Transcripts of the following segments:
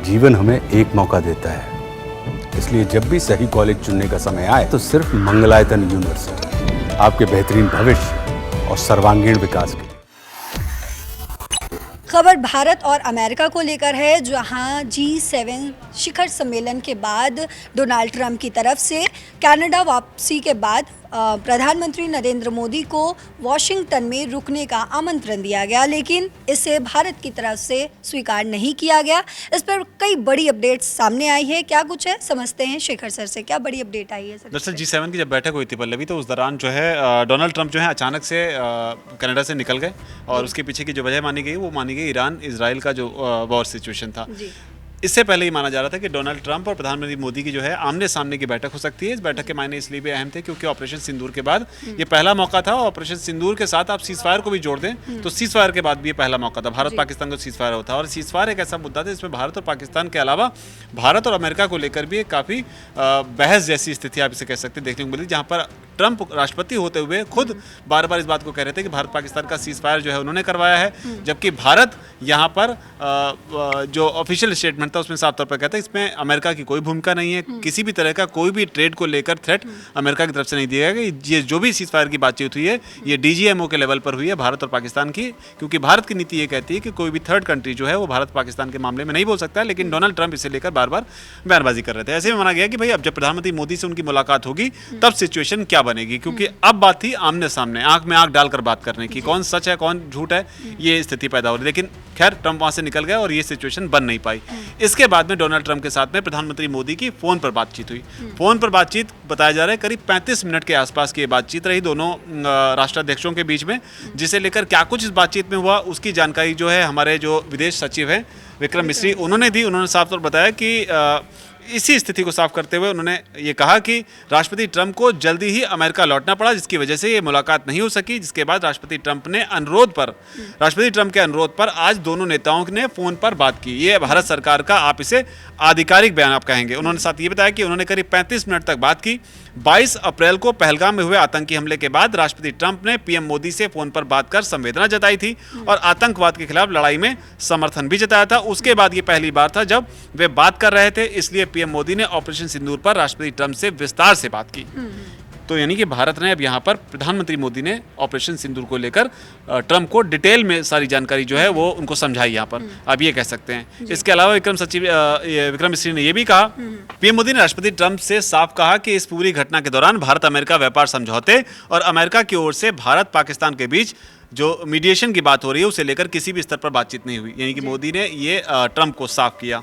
जीवन हमें एक मौका देता है, इसलिए जब भी सही कॉलेज चुनने का समय आए तो सिर्फ मंगलायतन यूनिवर्सिटी आपके बेहतरीन भविष्य और सर्वांगीण विकास के लिए। खबर भारत और अमेरिका को लेकर है, जहां G7 शिखर सम्मेलन के बाद डोनाल्ड ट्रंप की तरफ से कनाडा वापसी के बाद प्रधानमंत्री नरेंद्र मोदी को वॉशिंगटन में रुकने का आमंत्रण दिया गया, लेकिन इसे भारत की तरफ से स्वीकार नहीं किया गया। इस पर कई बड़ी अपडेट्स सामने आई है। क्या कुछ है, समझते हैं शेखर सर से, क्या बड़ी अपडेट आई है सर? दरअसल G7 की जब बैठक हुई थी पल्लवी, तो उस दौरान जो है डोनाल्ड ट्रंप जो है अचानक से कनाडा से निकल गए, और उसके पीछे की जो वजह मानी गई वो मानी गई ईरान इजराइल का जो वॉर सिचुएशन था। इससे पहले ही माना जा रहा था कि डोनाल्ड ट्रंप और प्रधानमंत्री मोदी की जो है आमने सामने की बैठक हो सकती है। इस बैठक के मायने इसलिए भी अहम थे क्योंकि ऑपरेशन सिंदूर के बाद ये पहला मौका था। ऑपरेशन सिंदूर के साथ आप सीजफायर को भी जोड़ दें तो सीजफायर के बाद भी ये पहला मौका था। भारत पाकिस्तान को सीजफायर होता है, और सीजफायर एक ऐसा मुद्दा था जिसमें भारत और पाकिस्तान के अलावा भारत और अमेरिका को लेकर भी एक काफ़ी बहस जैसी स्थिति आप इसे कह सकते हैं देखने को मिली, जहाँ पर ट्रंप राष्ट्रपति होते हुए खुद बार बार इस बात को कह रहे थे कि भारत पाकिस्तान का सीजफायर जो है उन्होंने करवाया है, जबकि भारत यहाँ पर जो ऑफिशियल स्टेटमेंट था उसमें साफ तौर पर कहता है इसमें अमेरिका की कोई भूमिका नहीं है। किसी भी तरह का कोई भी ट्रेड को लेकर थ्रेट अमेरिका की तरफ से नहीं दिया गया। ये जो भी सीजफायर की बातचीत हुई है ये DGMO के लेवल पर हुई है भारत और पाकिस्तान की, क्योंकि भारत की नीति ये कहती है कि कोई भी थर्ड कंट्री जो है वो भारत पाकिस्तान के मामले में नहीं बोल सकता है, लेकिन डोनाल्ड ट्रंप इसे लेकर बार बार बयानबाजी कर रहे थे। ऐसे में माना गया कि भाई अब जब प्रधानमंत्री मोदी से उनकी मुलाकात होगी तब सिचुएशन क्या बनेगी, क्योंकि अब बात थी आमने सामने आंख में आंख डालकर बात करने की, कौन सच है कौन झूठ है, ये स्थिति पैदा हो रही। लेकिन खैर ट्रंप वहां से निकल गया और ये सिचुएशन बन नहीं पाई। इसके बाद में डोनाल्ड ट्रंप के साथ में प्रधानमंत्री मोदी की फोन पर बातचीत हुई। फोन पर बातचीत बताया जा रहा है करीब 35 मिनट के आसपास की बातचीत रही दोनों राष्ट्राध्यक्षों के बीच में, जिसे लेकर क्या कुछ इस बातचीत में हुआ उसकी जानकारी जो है हमारे जो विदेश सचिव हैं विक्रम मिश्री उन्होंने दी। उन्होंने साफ तौर पर बताया कि इसी स्थिति को साफ करते हुए उन्होंने ये कहा कि राष्ट्रपति ट्रंप को जल्दी ही अमेरिका लौटना पड़ा, जिसकी वजह से ये मुलाकात नहीं हो सकी। जिसके बाद राष्ट्रपति ट्रंप के अनुरोध पर आज दोनों नेताओं ने फोन पर बात की। ये भारत सरकार का आप इसे आधिकारिक बयान आप कहेंगे। उन्होंने साथ ये बताया कि उन्होंने करीब 35 मिनट तक बात की। 22 अप्रैल को पहलगाम में हुए आतंकी हमले के बाद राष्ट्रपति ट्रंप ने पीएम मोदी से फोन पर बात कर संवेदना जताई थी और आतंकवाद के खिलाफ लड़ाई में समर्थन भी जताया था। उसके बाद ये पहली बार था जब वे बात कर रहे थे, इसलिए पीएम मोदी ने ऑपरेशन सिंदूर पर राष्ट्रपति ट्रंप से विस्तार से बात की। तो यानी कि भारत ने अब यहाँ पर प्रधानमंत्री मोदी ने ऑपरेशन सिंदूर को लेकर ट्रंप को डिटेल में सारी जानकारी जो है वो उनको समझाई यहाँ पर, आप ये कह सकते हैं। इसके अलावा विक्रम मिश्री ने ये भी कहा, पीएम मोदी ने राष्ट्रपति ट्रंप से साफ कहा कि इस पूरी घटना के दौरान भारत अमेरिका व्यापार समझौते और अमेरिका की ओर से भारत पाकिस्तान के बीच जो मीडिएशन की बात हो रही है उसे लेकर किसी भी स्तर पर बातचीत नहीं हुई। यानी कि मोदी ने ये ट्रंप को साफ किया।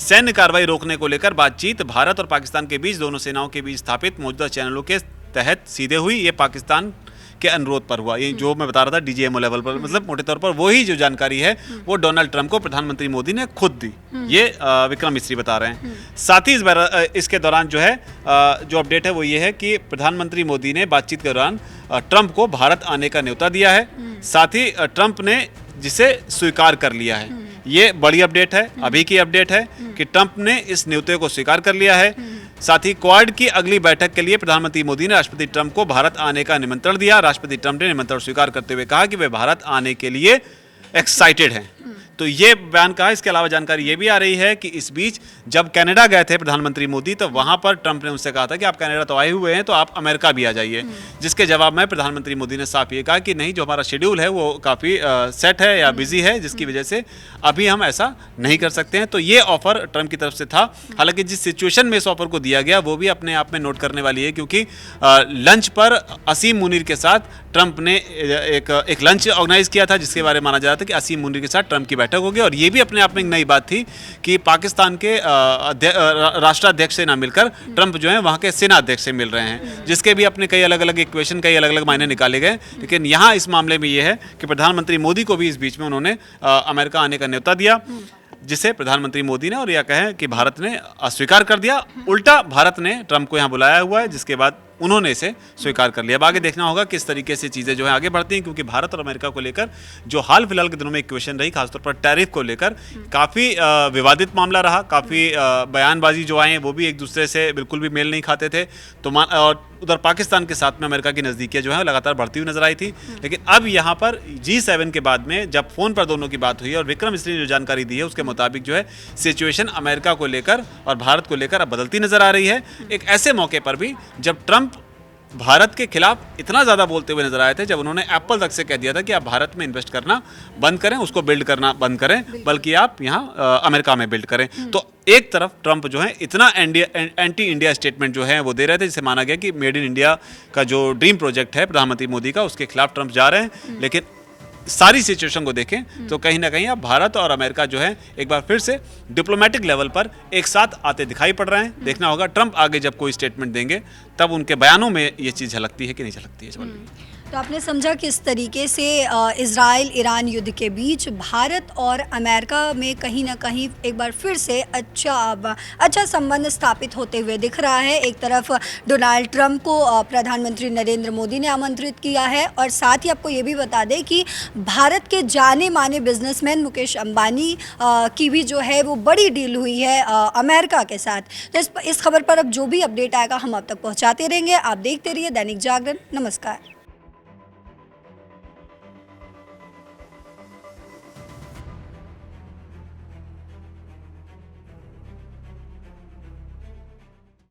सैन्य कार्रवाई रोकने को लेकर बातचीत भारत और पाकिस्तान के बीच दोनों सेनाओं के बीच स्थापित मौजूदा चैनलों के तहत सीधे हुई। ये पाकिस्तान के अनुरोध पर हुआ। ये जो मैं बता रहा था DGMO लेवल पर, मतलब मोटे तौर पर वही जो जानकारी है वो डोनाल्ड ट्रंप को प्रधानमंत्री मोदी ने खुद दी। ये विक्रम मिश्री बता रहे हैं। साथ ही इसके दौरान जो है जो अपडेट है वो ये है कि प्रधानमंत्री मोदी ने बातचीत के दौरान ट्रंप को भारत आने का न्योता दिया है। साथ ही ट्रंप ने जिसे स्वीकार कर लिया है। ये बड़ी अपडेट है, अभी की अपडेट है कि ट्रंप ने इस न्योते को स्वीकार कर लिया है। साथ ही क्वाड की अगली बैठक के लिए प्रधानमंत्री मोदी ने राष्ट्रपति ट्रंप को भारत आने का निमंत्रण दिया। राष्ट्रपति ट्रंप ने निमंत्रण स्वीकार करते हुए कहा कि वे भारत आने के लिए एक्साइटेड हैं। तो ये बयान कहा। इसके अलावा जानकारी ये भी आ रही है कि इस बीच जब कनाडा गए थे प्रधानमंत्री मोदी तो वहां पर ट्रंप ने उनसे कहा था कि आप कनाडा तो आए हुए हैं तो आप अमेरिका भी आ जाइए, जिसके जवाब में प्रधानमंत्री मोदी ने साफ ये कहा कि नहीं, जो हमारा शेड्यूल है वो काफ़ी सेट है या बिजी है, जिसकी वजह से अभी हम ऐसा नहीं कर सकते हैं। तो ये ऑफर ट्रंप की तरफ से था। हालांकि जिस सिचुएशन में इस ऑफर को दिया गया वो भी अपने आप में नोट करने वाली है, क्योंकि लंच पर असीम मुनीर के साथ ट्रंप ने एक लंच ऑर्गेनाइज किया था, जिसके बारे में माना जा रहा था कि असीम मुनीर के साथ ट्रंप की बैठक होगी। और ये भी अपने आप में एक नई बात थी कि पाकिस्तान के राष्ट्राध्यक्ष से ना मिलकर ट्रंप जो है वहाँ के सेना अध्यक्ष से मिल रहे हैं, जिसके भी अपने कई अलग अलग इक्वेशन, कई अलग अलग मायने निकाले गए। लेकिन यहाँ इस मामले में ये है कि प्रधानमंत्री मोदी को भी इस बीच में उन्होंने अमेरिका आने का न्योता दिया, जिसे प्रधानमंत्री मोदी ने और यह कहें कि भारत ने अस्वीकार कर दिया। उल्टा भारत ने ट्रंप को यहाँ बुलाया हुआ है, जिसके बाद उन्होंने इसे स्वीकार कर लिया। अब आगे देखना होगा किस तरीके से चीज़ें जो है आगे बढ़ती हैं, क्योंकि भारत और अमेरिका को लेकर जो हाल फिलहाल के दिनों में एक क्वेश्चन रही, खासतौर पर टैरिफ को लेकर काफ़ी विवादित मामला रहा। काफ़ी बयानबाजी जो आए वो भी एक दूसरे से बिल्कुल भी मेल नहीं खाते थे। तो और उधर पाकिस्तान के साथ में अमेरिका की नज़दीकियाँ जो है लगातार बढ़ती हुई नजर आई थी। लेकिन अब यहाँ पर G7 के बाद में जब फ़ोन पर दोनों की बात हुई और विक्रम मिस्री ने जो जानकारी दी है उसके मुताबिक जो है सिचुएशन अमेरिका को लेकर और भारत को लेकर अब बदलती नजर आ रही है। एक ऐसे मौके पर भी जब ट्रंप भारत के खिलाफ इतना ज़्यादा बोलते हुए नजर आए थे, जब उन्होंने एप्पल तक से कह दिया था कि आप भारत में इन्वेस्ट करना बंद करें, उसको बिल्ड करना बंद करें, बल्कि आप यहाँ अमेरिका में बिल्ड करें। तो एक तरफ ट्रंप जो है इतना एंटी इंडिया स्टेटमेंट जो है वो दे रहे थे, जिसे माना गया कि मेड इन इंडिया का जो ड्रीम प्रोजेक्ट है प्रधानमंत्री मोदी का, उसके खिलाफ ट्रंप जा रहे हैं। लेकिन सारी सिचुएशन को देखें तो कहीं ना कहीं अब भारत और अमेरिका जो है एक बार फिर से डिप्लोमेटिक लेवल पर एक साथ आते दिखाई पड़ रहे हैं। देखना होगा ट्रंप आगे जब कोई स्टेटमेंट देंगे तब उनके बयानों में ये चीज़ झलकती है कि नहीं झलकती है। तो आपने समझा किस तरीके से इज़राइल ईरान युद्ध के बीच भारत और अमेरिका में कहीं ना कहीं एक बार फिर से अच्छा संबंध स्थापित होते हुए दिख रहा है। एक तरफ डोनाल्ड ट्रंप को प्रधानमंत्री नरेंद्र मोदी ने आमंत्रित किया है, और साथ ही आपको ये भी बता दें कि भारत के जाने माने बिजनेसमैन मुकेश अंबानी की भी जो है वो बड़ी डील हुई है अमेरिका के साथ। तो इस खबर पर अब जो भी अपडेट आएगा हम आप तक पहुँचाते रहेंगे। आप देखते रहिए दैनिक जागरण। नमस्कार।